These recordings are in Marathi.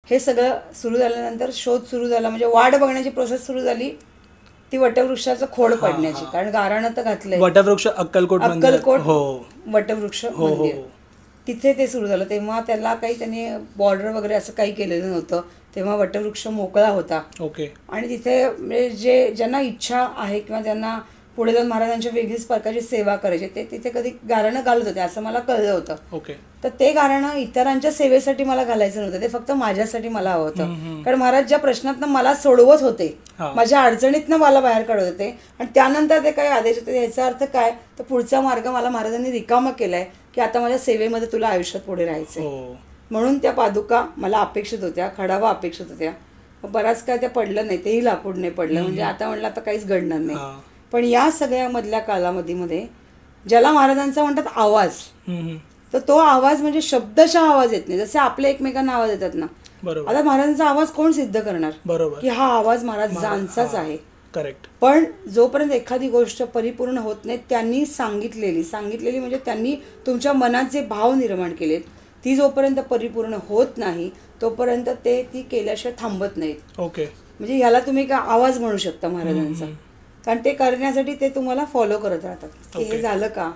हे सगळं सुरू झाल्यानंतर शोध सुरू झाला, म्हणजे वाट बघण्याची प्रोसेस सुरू झाली ती वटवृक्षाचं खोड पडण्याची. कारण गाराणं तर घातलंय, वटवृक्ष अक्कलकोट वटवृक्ष मंदिर, तिथे ते सुरू झालं. तेव्हा त्याला काही त्यांनी बॉर्डर वगैरे असं काही केलेलं नव्हतं. तेव्हा वटवृक्ष मोकळा होता. आणि तिथे म्हणजे ज्यांना इच्छा आहे किंवा ज्यांना पुढे जाऊन महाराजांच्या वेगळीच प्रकारची सेवा करायची ते तिथे कधी गारणं घालत होते असं मला कळलं होतं. तर ते गारणं इतरांच्या सेवेसाठी मला घालायचं नव्हतं, ते फक्त माझ्यासाठी मला हवं होतं. कारण महाराज ज्या प्रश्नातनं मला सोडवत होते, माझ्या अडचणीतनं मला बाहेर काढत होते, आणि त्यानंतर ते काही आदेश होते. याचा अर्थ काय, तर पुढचा मार्ग मला महाराजांनी रिकामा केलाय की आता माझ्या सेवेमध्ये तुला आयुष्यात पुढे राहायचंय. म्हणून त्या पादुका मला अपेक्षित होत्या, खडावा अपेक्षित होत्या. बराच काय त्या पडलं नाही, तेही लाकूड नाही पडलं. म्हणजे आता म्हणलं आता काहीच घडणार नाही. पण या सगळ्या मधल्या कालावधीमध्ये ज्याला महाराजांचा म्हणतात आवाज, तर तो आवाज म्हणजे शब्दशः आवाज येत नाही, जसे आपल्या एकमेकांना आवाज येतात ना. आता महाराजांचा आवाज कोण सिद्ध करणार की हा आवाज महाराजांचाच आहे. करेक्ट. पण जोपर्यंत एखादी गोष्ट परिपूर्ण होत नाही, त्यांनी सांगितलेली म्हणजे त्यांनी तुमच्या मनात जे भाव निर्माण केलेत ती जोपर्यंत परिपूर्ण होत नाही तोपर्यंत ते ती केल्याशिवाय थांबत नाहीत. म्हणजे ह्याला तुम्ही का आवाज म्हणू शकता महाराजांचा. कारण ते करण्यासाठी ते तुम्हाला फॉलो करत राहतात की हे झालं का,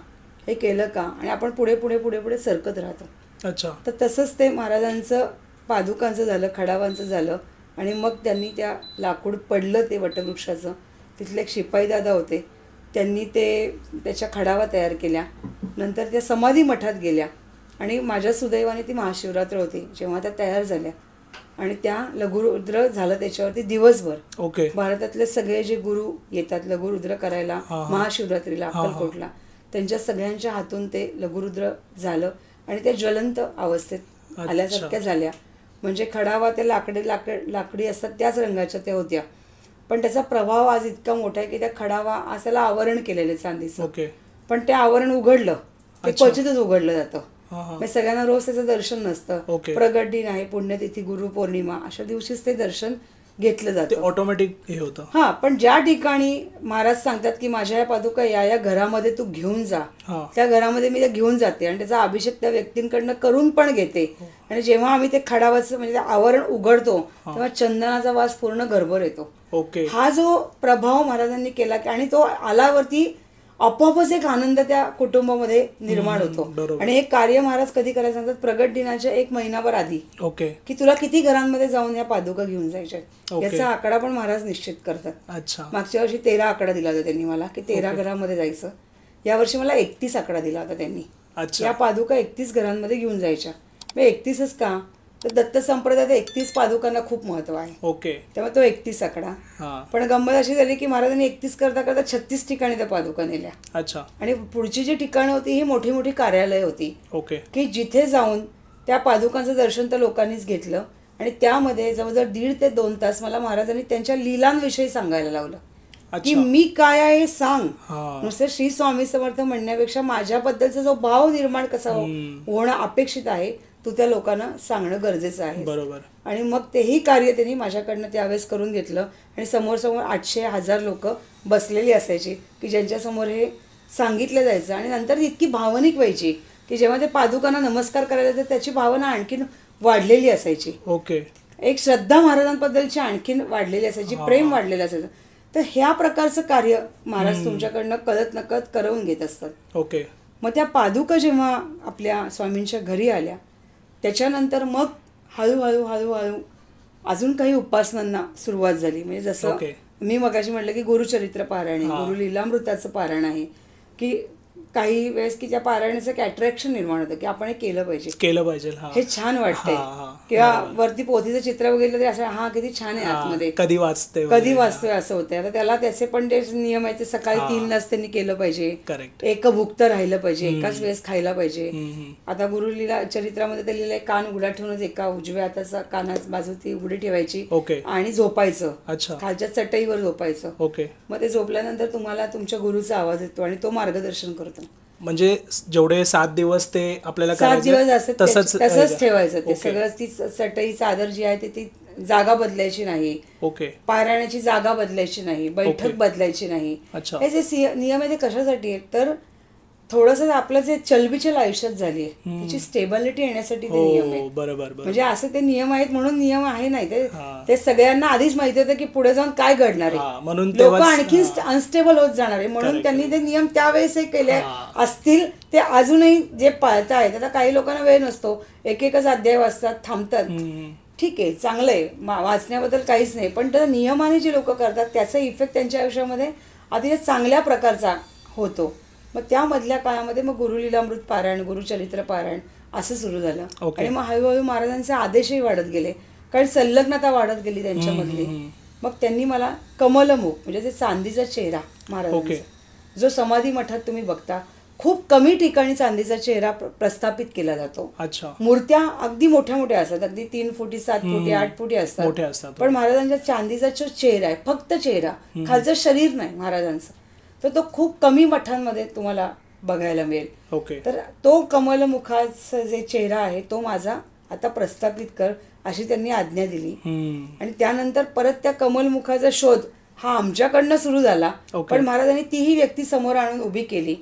हे केलं का, आणि आपण पुढे पुढे पुढे पुढे सरकत राहतो. तर तसंच ते महाराजांचं पादुकांचं झालं, खडावांचं झालं. आणि मग त्यांनी त्या लाकूड पडलं ते वटवृक्षाचं. तिथले एक शिपाई दादा होते, त्यांनी त्याच्या खडावा तयार केल्या. नंतर त्या समाधी मठात गेल्या आणि माझ्या सुदैवाने ती महाशिवरात्र होती जेव्हा त्या तयार झाल्या. आणि त्या लघुरुद्र झालं त्याच्यावरती दिवसभर. भारतातले सगळे जे गुरु येतात लघुरुद्र करायला महाशिवरात्रीला अक्कलकोटला, त्यांच्या सगळ्यांच्या हातून ते लघुरुद्र झालं आणि त्या ज्वलंत अवस्थेत आल्यासारख्या झाल्या. म्हणजे खडावा ते लाकडी असतात त्याच रंगाच्या त्या होत्या, पण त्याचा प्रभाव आज इतका मोठा आहे की त्या खडावा असाला आवरण केलेलं चांदीचं. पण ते आवरण उघडलं, ते क्वचितच उघडलं जातं. सगळ्यांना रोज त्याचं दर्शन नसतं. प्रगट दिन आहे, पुण्यतिथी, गुरु पौर्णिमा अशा दिवशीच ते दर्शन घेतलं जातं, ऑटोमॅटिक हे होतं. पण ज्या ठिकाणी महाराज सांगतात की माझ्या या पादुका या घरामध्ये तू घेऊन जा, त्या घरामध्ये मी त्या घेऊन जाते आणि त्याचा अभिषेक त्या व्यक्तींकडनं करून पण घेते. आणि जेव्हा आम्ही ते खडावाचं म्हणजे आवरण उघडतो तेव्हा चंदनाचा वास पूर्ण घरभर येतो. हा जो प्रभाव महाराजांनी केला आणि तो आल्यावरती आपोआपच एक आनंद त्या कुटुंबामध्ये निर्माण होतो. आणि हे कार्य महाराज कधी करायला सांगतात, प्रगट दिनाच्या 1 महिनाभर आधी, की तुला किती घरांमध्ये जाऊन या पादुका घेऊन जायच्या, याचा आकडा पण महाराज निश्चित करतात. मागच्या वर्षी 13 आकडा दिला होता त्यांनी मला की 13 घरामध्ये जायचं. यावर्षी मला 31 आकडा दिला होता त्यांनी. या पादुका 31 घरांमध्ये घेऊन जायच्या. 31च का, तर दत्त संप्रदायात 31 पादुकांना खूप महत्व आहे. तेव्हा तो 31 आकडा. पण गंमत अशी झाली की महाराजांनी 31 करता करता 36 ठिकाणी त्या पादुका नेल्या. आणि पुढची जी ठिकाणं होती ही मोठी मोठी कार्यालय होती की जिथे जाऊन त्या पादुकांचं दर्शन तर लोकांनीच घेतलं. आणि त्यामध्ये जवळजवळ 1.5 ते 2 तास मला महाराजांनी त्यांच्या लीलांविषयी सांगायला लावलं की मी काय आहे सांग. नुसतं श्री स्वामी समर्थ म्हणण्यापेक्षा माझ्याबद्दलचा जो भाव निर्माण कसा होणं अपेक्षित आहे तू त्या लोकांना सांगणं गरजेचं आहे. आणि मग तेही कार्य त्यांनी माझ्याकडनं त्यावेळेस करून घेतलं. आणि समोर 800-1000 लोक बसलेली असायची की ज्यांच्यासमोर हे सांगितलं जायचं. आणि नंतर इतकी भावनिक व्हायची की जेव्हा ते पादुकांना नमस्कार करायला तर त्याची भावना आणखीन वाढलेली असायची. एक श्रद्धा महाराजांबद्दलची आणखीन वाढलेली असायची, प्रेम वाढलेलं असायचं. तर ह्या प्रकारचं कार्य महाराज तुमच्याकडनं कळत नकळत करवून घेत असतात. मग त्या पादुका जेव्हा आपल्या स्वामींच्या घरी आल्या त्याच्यानंतर मग हळूहळू हळूहळू अजून काही उपासनांना सुरुवात झाली. म्हणजे जसं मी मगाशी म्हटलं की गुरुचरित्र पारायण आहे, गुरु लीलामृताचं पारायण आहे, की काही वेळेस की त्या पारायणाचं एक अट्रॅक्शन निर्माण होतं की आपण हे केलं पाहिजे, हे छान वाटतंय. किंवा वरती पोथीचं चित्र बघितलं तरी असं हा किती छान आहे, आतमध्ये कधी वाचतोय असं होतंय. आता त्याला त्याचे पण ते नियम आहे, ते सकाळी 3लाच त्यांनी केलं पाहिजे, एकभुक्त राहिलं पाहिजे, एकाच वेळेस खायला पाहिजे. आता गुरु लीला चरित्रामध्ये ते लिहिलंय कान उघडा ठेवूनच एका उजव्या हाताचा कानाच बाजू ती उघडी ठेवायची आणि झोपायचं, खालच्या चटईवर झोपायचं. मग ते झोपल्यानंतर तुम्हाला तुमच्या गुरुचा आवाज येतो आणि तो मार्गदर्शन करतो. म्हणजे जेवढे 7 दिवस ते आपल्याला 7 दिवस असं तसंच ठेवायचं. ते सगळं ती चटई चादर जी आहे ती जागा बदलायची नाही, पारायणाची जागा बदलायची नाही, बैठक बदलायची नाही. हे जे नियम आहे ते कशासाठी आहेत तर थोडंसं आपलं जे चलबिचल आयुष्यात झाली आहे त्याची स्टेबिलिटी येण्यासाठी ते नियम आहेत. बरोबर. म्हणजे असे ते नियम आहेत म्हणून नियम आहे नाही ते सगळ्यांना आधीच माहिती होतं की पुढे जाऊन काय घडणार आहे, म्हणून लोक आणखी अनस्टेबल होत जाणार आहे, म्हणून त्यांनी ते नियम त्यावेळेस केले असतील. ते अजूनही जे पाळतायत, आता काही लोकांना वेळ नसतो, एकच अध्याय वाचतात, थांबतात, ठीक आहे, चांगलं आहे, वाचण्याबद्दल काहीच नाही, पण त्या नियमाने जे लोक करतात त्याचा इफेक्ट त्यांच्या आयुष्यामध्ये अतिशय चांगल्या प्रकारचा होतो. मग त्यामधल्या काळामध्ये मग गुरुलीलामृत पारायण, गुरुचरित्र पारायण असं सुरू झालं. आणि मग हळूहळू महाराजांचे आदेशही वाढत गेले, कारण संलग्नता वाढत गेली त्यांच्यामधली. मग त्यांनी मला कमलमुख म्हणजे जे चांदीचा चेहरा महाराजांचा, जो समाधी मठात तुम्ही बघता खूप कमी ठिकाणी चांदीचा चेहरा प्रस्थापित केला जातो. मूर्त्या अगदी मोठ्या मोठ्या असतात, अगदी 3 फुटी 7 फुटी 8 फुटी असतात, पण महाराजांच्या चांदीचा जो चेहरा आहे, फक्त चेहरा, खालचं शरीर नाही महाराजांचं, तर तो खूप कमी मठांमध्ये तुम्हाला बघायला मिळेल. तर तो कमलमुखाचा जे चेहरा आहे तो माझा आता प्रस्थापित कर अशी त्यांनी आज्ञा दिली. आणि त्यानंतर परत त्या कमलमुखाचा शोध हा आमच्याकडनं सुरू झाला, पण महाराजांनी तीही व्यक्ती समोर आणून उभी केली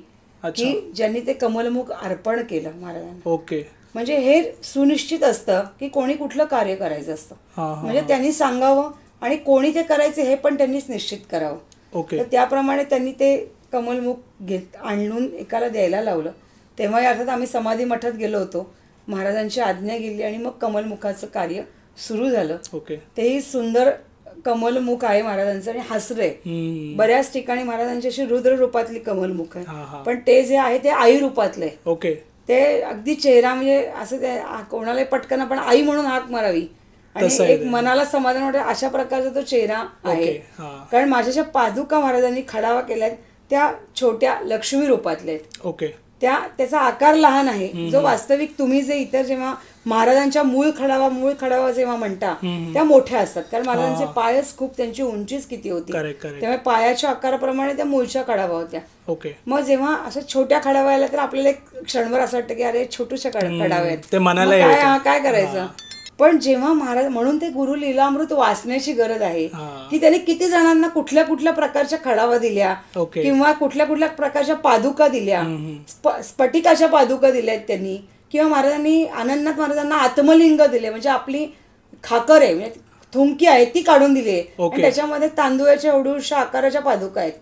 की ज्यांनी ते कमलमुख अर्पण केलं महाराजांना. म्हणजे हे सुनिश्चित असतं की कोणी कुठलं कार्य करायचं असतं, म्हणजे त्यांनी सांगावं आणि कोणी ते करायचं हे पण त्यांनीच निश्चित करावं. तर त्याप्रमाणे त्यांनी ते कमलमुख आणून एकाला द्यायला लावलं. तेव्हा अर्थात आम्ही समाधी मठात गेलो होतो, महाराजांची आज्ञा गेली आणि मग कमलमुखाचं कार्य सुरू झालं. तेही सुंदर कमलमुख आहे महाराजांचं आणि हसरे. बऱ्याच ठिकाणी महाराजांची अशी रुद्र रूपातली कमलमुख आहे, पण ते जे आहे ते आई रूपातले. ते अगदी चेहरा म्हणजे असं ते कोणालाही पटकन आपण आई म्हणून हाक मारावी आणि एक मनाला समाधान वाटेल अशा प्रकारचा तो चेहरा आहे. कारण माझ्या ज्या पादुका महाराजांनी खडावा केल्यात त्या छोट्या लक्ष्मी रूपातल्या आहेत. त्याचा आकार लहान आहे, जो वास्तविक तुम्ही जे इतर जेव्हा महाराजांच्या मूळ खडावा जेव्हा म्हणता त्या मोठ्या असतात, कारण महाराजांचे पायच खूप, त्यांची उंचीच किती होती, त्यामुळे पायाच्या आकाराप्रमाणे त्या मूळच्या खडावा होत्या. मग जेव्हा असं छोट्या खडावा आल्या तर आपल्याला एक क्षणभर असं वाटतं की अरे छोटूशा खडाव्या आहेत, काय करायचं. पण जेव्हा महाराज, म्हणून ते गुरु लीलामृत वाचण्याची गरज आहे की त्यांनी किती जणांना कुठल्या कुठल्या प्रकारच्या खडावा दिल्या किंवा कुठल्या कुठल्या प्रकारच्या पादुका दिल्या, स्फटिकाच्या पादुका दिल्यात त्यांनी, किंवा महाराजांनी आनंदनाथ महाराजांना आत्मलिंग दिले, म्हणजे आपली खाकर आहे म्हणजे थुंकी आहे ती काढून दिली आणि त्याच्यामध्ये तांदूळाच्या एवढ्याशा आकाराच्या पादुका आहेत.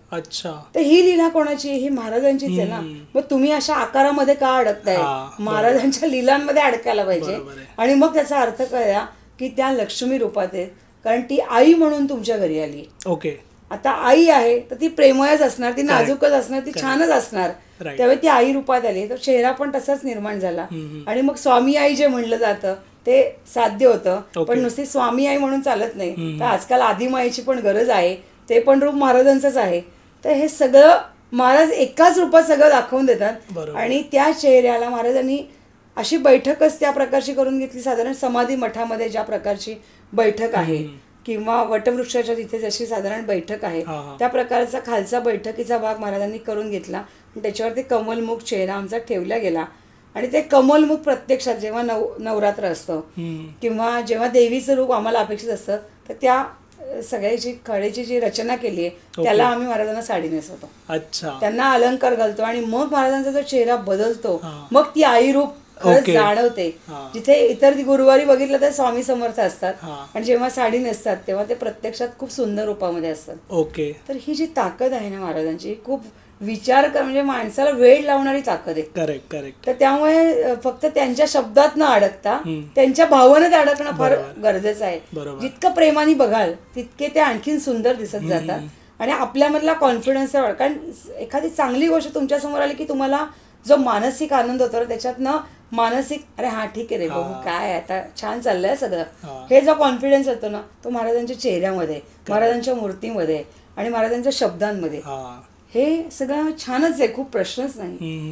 तर ही लीला कोणाची? ही महाराजांचीच आहे ना. मग तुम्ही अशा आकारामध्ये का अडकताय? महाराजांच्या लीलांमध्ये अडकायला पाहिजे. आणि मग त्याचा अर्थ कळला की त्या लक्ष्मी रूपात आहेत, कारण ती आई म्हणून तुमच्या घरी आली. आता आई आहे तर ती प्रेमयच असणार, ती नाजूकच असणार, ती छानच असणार, त्यावेळी ती आई रूपात आली. तर चेहरा पण तसाच निर्माण झाला. आणि मग स्वामी आई जे म्हणलं जातं ते साध्य होतं, पण नुसती स्वामी आई म्हणून चालत नाही, तर आजकाल आदिमाईची पण गरज आहे, ते पण रूप महाराजांचंच आहे. तर हे सगळं महाराज एकाच रूपात सगळं दाखवून देतात. आणि त्या चेहऱ्याला महाराजांनी अशी बैठकच त्या प्रकारची करून घेतली, साधारण समाधी मठामध्ये ज्या प्रकारची बैठक आहे किंवा वटवृक्षाच्या तिथे जशी साधारण बैठक आहे त्या प्रकारचा खालचा बैठकीचा भाग महाराजांनी करून घेतला. त्याच्यावर ते कमलमुख चेहरा आमचा ठेवला गेला. आणि ते कमलमुख प्रत्यक्षात जेव्हा नवरात्र असतं किंवा जेव्हा देवीचं रूप आम्हाला अपेक्षित असतं, तर त्या सगळ्याची खडेची जी रचना केली आहे त्याला आम्ही महाराजांना साडी नेसवतो, त्यांना अलंकार घालतो आणि मग महाराजांचा जो चेहरा बदलतो, मग ती आई रूप खरंच जाणवते. जिथे इतर गुरुवारी बघितलं तर स्वामी समर्थ असतात आणि जेव्हा साडी नेसतात तेव्हा ते प्रत्यक्षात खूप सुंदर रूपामध्ये असतात. तर ही जी ताकद आहे ना महाराजांची, खूप विचार कर, म्हणजे माणसाला वेळ लावणारी ताकद आहे. करेक्ट. तर त्यामुळे फक्त त्यांच्या शब्दात न अडकता त्यांच्या भावनेत अडकणं फार गरजेचं आहे. जितकं प्रेमाने बघाल तितके ते आणखीन सुंदर दिसत जातात आणि आपल्यामधला कॉन्फिडन्स वाढ. कारण एखादी चांगली गोष्ट तुमच्या समोर आली की तुम्हाला जो मानसिक आनंद होतो त्याच्यातनं मानसिक अरे हा ठीक आहे रे बघू काय आता छान चाललंय सगळं, हे जो कॉन्फिडन्स येतो ना तो महाराजांच्या चेहऱ्यामध्ये, महाराजांच्या मूर्तीमध्ये आणि महाराजांच्या शब्दांमध्ये, हे सगळं छानच आहे, खूप प्रश्नच नाही.